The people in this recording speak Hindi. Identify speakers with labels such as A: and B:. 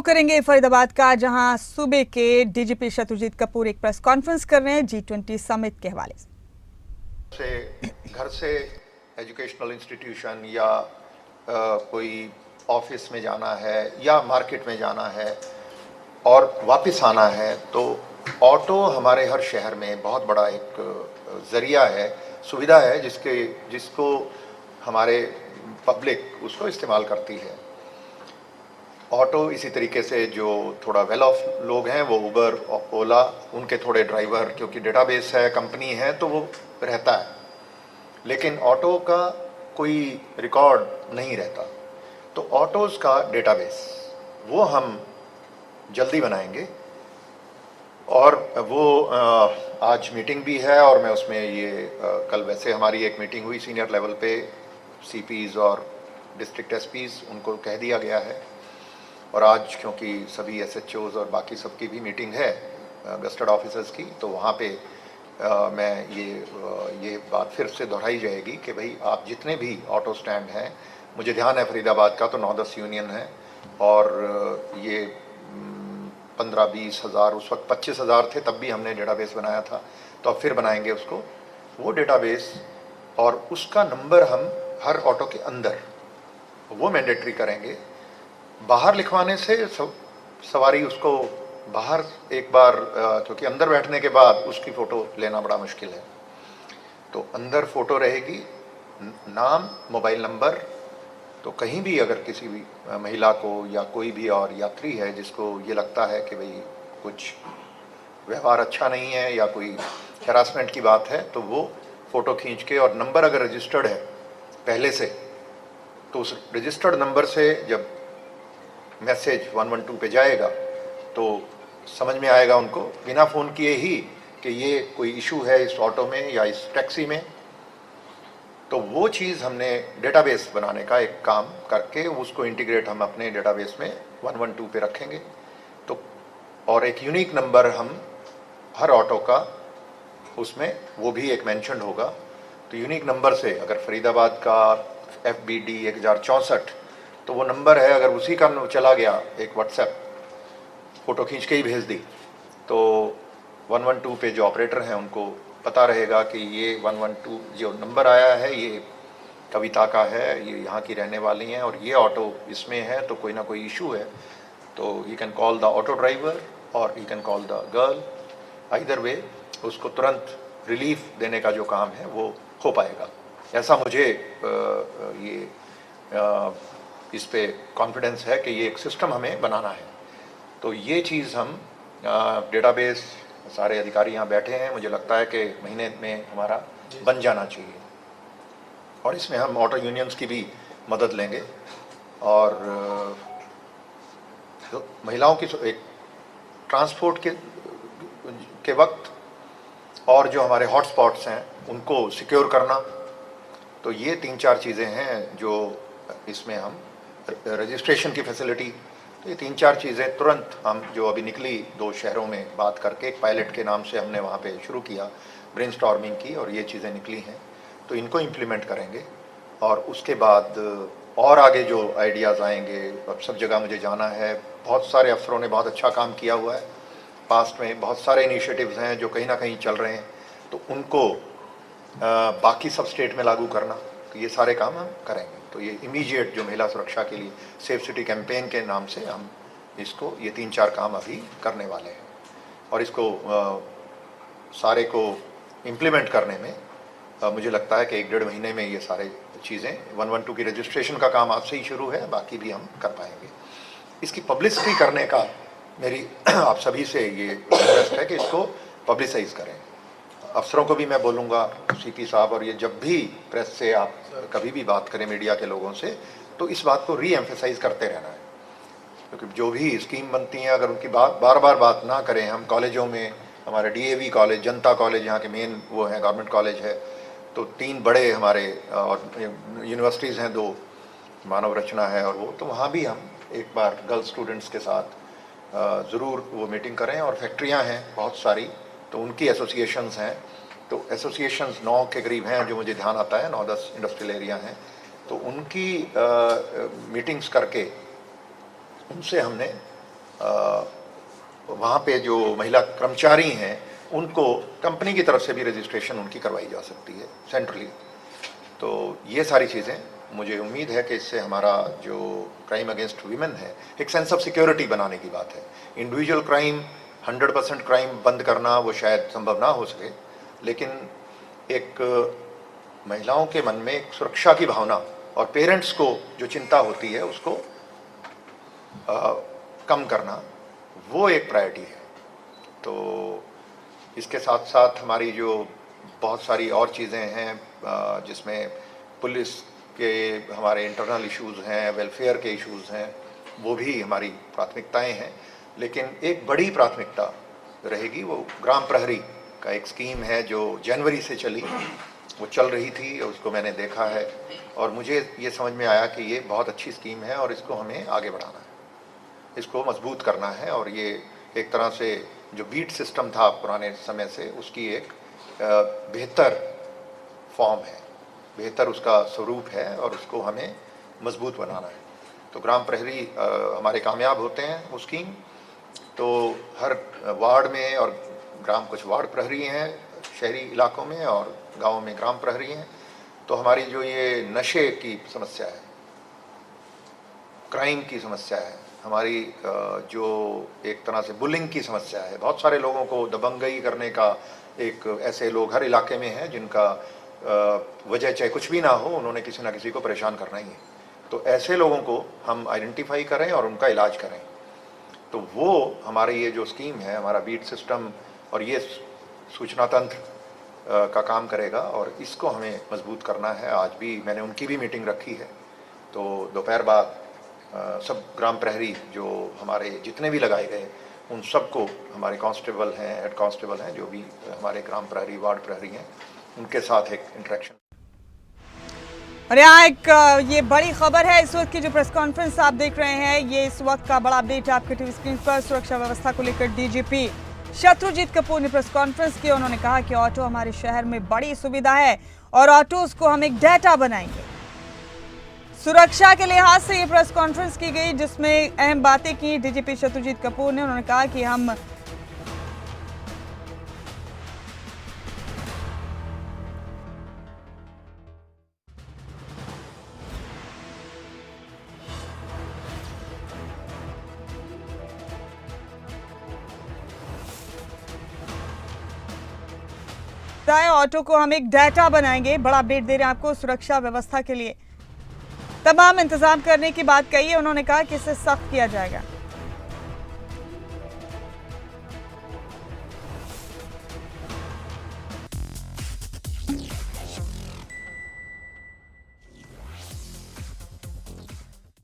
A: रुख करेंगे फरीदाबाद का, जहां सूबे के डीजीपी शत्रुजीत कपूर एक प्रेस कॉन्फ्रेंस कर रहे हैं G20 समिट के हवाले
B: से। घर से एजुकेशनल इंस्टीट्यूशन या कोई ऑफिस में जाना है या मार्केट में जाना है और वापस आना है, तो ऑटो हमारे हर शहर में बहुत बड़ा एक ज़रिया है, सुविधा है, जिसको हमारे पब्लिक उसको इस्तेमाल करती है। ऑटो इसी तरीके से जो थोड़ा वेल ऑफ लोग हैं वो उबर, ओला, उनके थोड़े ड्राइवर, क्योंकि डेटाबेस है, कंपनी है, तो वो रहता है। लेकिन ऑटो का कोई रिकॉर्ड नहीं रहता, तो ऑटोज़ का डेटाबेस वो हम जल्दी बनाएंगे। और वो आज मीटिंग भी है और मैं उसमें कल वैसे हमारी एक मीटिंग हुई सीनियर लेवल पे, सीपीज़ और डिस्ट्रिक्ट एसपीज़, उनको कह दिया गया है। और आज क्योंकि सभी एसएचओज़ और बाकी सबकी भी मीटिंग है गस्टेड ऑफिसर्स की, तो वहाँ पे मैं ये बात फिर से दोहराई जाएगी कि भाई आप जितने भी ऑटो स्टैंड हैं, मुझे ध्यान है फरीदाबाद का तो 9-10 यूनियन है, और ये 15-20 हज़ार, उस वक्त 25 हज़ार थे, तब भी हमने डेटाबेस बनाया था, तो अब फिर बनाएंगे उसको, वो डेटाबेस। और उसका नंबर हम हर ऑटो के अंदर वो मैंडेटरी करेंगे। बाहर लिखवाने से सवारी उसको बाहर एक बार, क्योंकि अंदर बैठने के बाद उसकी फ़ोटो लेना बड़ा मुश्किल है, तो अंदर फ़ोटो रहेगी, नाम, मोबाइल नंबर। तो कहीं भी अगर किसी भी महिला को या कोई भी और यात्री है जिसको ये लगता है कि भाई कुछ व्यवहार अच्छा नहीं है या कोई हैरासमेंट की बात है, तो वो फ़ोटो खींच के, और नंबर अगर रजिस्टर्ड है पहले से, तो उस रजिस्टर्ड नंबर से जब मैसेज 112 पे जाएगा तो समझ में आएगा उनको बिना फ़ोन किए ही कि ये कोई इशू है इस ऑटो में या इस टैक्सी में। तो वो चीज़ हमने डेटाबेस बनाने का एक काम करके उसको इंटीग्रेट हम अपने डेटाबेस में 112 पे रखेंगे। तो और एक यूनिक नंबर हम हर ऑटो का, उसमें वो भी एक मेंशन होगा। तो यूनिक नंबर से अगर फरीदाबाद का FBD 1064, तो वो नंबर है, अगर उसी का चला गया, एक व्हाट्सएप फ़ोटो खींच के ही भेज दी, तो 112 पे जो ऑपरेटर हैं उनको पता रहेगा कि ये 112 जो नंबर आया है ये कविता का है, ये यहाँ की रहने वाली हैं और ये ऑटो इसमें है, तो कोई ना कोई इशू है, तो you can call the auto driver और you can call the girl. Either way उसको तुरंत रिलीफ देने का जो काम है वो हो पाएगा। ऐसा मुझे इस पे कॉन्फिडेंस है कि ये एक सिस्टम हमें बनाना है। तो ये चीज़ हम डेटाबेस, सारे अधिकारी यहाँ बैठे हैं, मुझे लगता है कि महीने में हमारा बन जाना चाहिए, और इसमें हम ऑटो यूनियंस की भी मदद लेंगे। और तो महिलाओं की एक ट्रांसपोर्ट के वक्त और जो हमारे हॉटस्पॉट्स हैं उनको सिक्योर करना, तो ये 3-4 चीज़ें हैं जो इसमें हम, रजिस्ट्रेशन की फैसिलिटी, तो ये 3-4 चीज़ें तुरंत हम जो अभी निकली 2 शहरों में बात करके, एक पायलट के नाम से हमने वहाँ पे शुरू किया ब्रेनस्टॉर्मिंग की, और ये चीज़ें निकली हैं, तो इनको इम्प्लीमेंट करेंगे। और उसके बाद और आगे जो आइडियाज़ आएंगे, अब सब जगह मुझे जाना है, बहुत सारे अफसरों ने बहुत अच्छा काम किया हुआ है पास्ट में, बहुत सारे इनिशिएटिव्स हैं जो कहीं ना कहीं चल रहे हैं, तो उनको बाकी सब स्टेट में लागू करना, तो ये सारे काम हम करेंगे। तो ये इमीडिएट जो महिला सुरक्षा के लिए सेफ सिटी कैंपेन के नाम से हम इसको, ये 3-4 काम अभी करने वाले हैं, और इसको सारे को इम्प्लीमेंट करने में मुझे लगता है कि 1-1.5 महीने में ये सारे चीज़ें, 112 की रजिस्ट्रेशन का काम आज से ही शुरू है, बाकी भी हम कर पाएंगे। इसकी पब्लिसिटी करने का मेरी आप सभी से ये रिक्वेस्ट है कि इसको पब्लिसाइज करें। अफसरों को भी मैं बोलूँगा, सीपी साहब, और ये जब भी प्रेस से आप कभी भी बात करें मीडिया के लोगों से, तो इस बात को री एम्फेसाइज करते रहना है, क्योंकि जो भी स्कीम बनती हैं अगर उनकी बार बार बात ना करें, हम कॉलेजों में, हमारे DAV कॉलेज, जनता कॉलेज यहाँ के मेन वो हैं, गवर्नमेंट कॉलेज है, तो 3 बड़े हमारे, और यूनिवर्सिटीज़ हैं 2, मानव रचना है और वो, तो वहाँ भी हम एक बार गर्ल्स स्टूडेंट्स के साथ ज़रूर वो मीटिंग करें। और फैक्ट्रियाँ हैं बहुत सारी, तो उनकी एसोसिएशंस हैं, तो एसोसिएशंस 9 के करीब हैं जो मुझे ध्यान आता है, 9-10 इंडस्ट्रियल एरिया हैं, तो उनकी मीटिंग्स करके उनसे हमने वहाँ पे जो महिला कर्मचारी हैं उनको कंपनी की तरफ से भी रजिस्ट्रेशन उनकी करवाई जा सकती है सेंट्रली। तो ये सारी चीज़ें मुझे उम्मीद है कि इससे हमारा जो क्राइम अगेंस्ट वीमेन है, एक सेंस ऑफ सिक्योरिटी बनाने की बात है। इंडिविजुअल क्राइम 100% क्राइम बंद करना वो शायद संभव ना हो सके, लेकिन एक महिलाओं के मन में एक सुरक्षा की भावना और पेरेंट्स को जो चिंता होती है उसको कम करना, वो एक प्रायोरिटी है। तो इसके साथ साथ हमारी जो बहुत सारी और चीज़ें हैं जिसमें पुलिस के हमारे इंटरनल इश्यूज़ हैं, वेलफेयर के इश्यूज़ हैं, वो भी हमारी प्राथमिकताएं हैं। लेकिन एक बड़ी प्राथमिकता रहेगी वो ग्राम प्रहरी का एक स्कीम है जो जनवरी से चली, वो चल रही थी, उसको मैंने देखा है और मुझे ये समझ में आया कि ये बहुत अच्छी स्कीम है और इसको हमें आगे बढ़ाना है, इसको मजबूत करना है। और ये एक तरह से जो बीट सिस्टम था पुराने समय से, उसकी एक बेहतर फॉर्म है, बेहतर उसका स्वरूप है और उसको हमें मजबूत बनाना है। तो ग्राम प्रहरी हमारे कामयाब होते हैं वो स्कीम, तो हर वार्ड में और कुछ वार्ड प्रहरी हैं शहरी इलाकों में और गाँव में ग्राम प्रहरी हैं। तो हमारी जो ये नशे की समस्या है, क्राइम की समस्या है, हमारी जो एक तरह से बुलिंग की समस्या है, बहुत सारे लोगों को दबंगई करने का एक ऐसे लोग हर इलाके में हैं जिनका वजह चाहे कुछ भी ना हो, उन्होंने किसी ना किसी को परेशान करना ही है। तो ऐसे लोगों को हम आइडेंटिफाई करें और उनका इलाज करें। तो वो हमारी ये जो स्कीम है, हमारा बीट सिस्टम और ये सूचना तंत्र का काम करेगा और इसको हमें मजबूत करना है। आज भी मैंने उनकी भी मीटिंग रखी है, तो दोपहर बाद सब ग्राम प्रहरी जो हमारे जितने भी लगाए गए उन सबको, हमारे कांस्टेबल हैं, हेड कांस्टेबल हैं, जो भी हमारे ग्राम प्रहरी वार्ड प्रहरी हैं, उनके साथ एक इंटरेक्शन।
A: और यहाँ एक ये बड़ी खबर है, इस वक्त की जो प्रेस कॉन्फ्रेंस आप देख रहे हैं, ये इस वक्त का बड़ा अपडेट है आपके टीवी स्क्रीन पर। सुरक्षा व्यवस्था को लेकर डीजीपी शत्रुजीत कपूर ने प्रेस कॉन्फ्रेंस की। उन्होंने कहा कि ऑटो हमारे शहर में बड़ी सुविधा है और ऑटोज को हम एक डाटा बनाएंगे। सुरक्षा के लिहाज से ये प्रेस कॉन्फ्रेंस की गई जिसमें अहम बातें की डीजीपी शत्रुजीत कपूर ने। उन्होंने कहा कि हम ऑटो को हम एक डाटा बनाएंगे। बड़ा अपडेट दे रहे हैं आपको सुरक्षा व्यवस्था के लिए तमाम इंतजाम करने की बात कही है। उन्होंने कहा कि इसे सख्त किया जाएगा।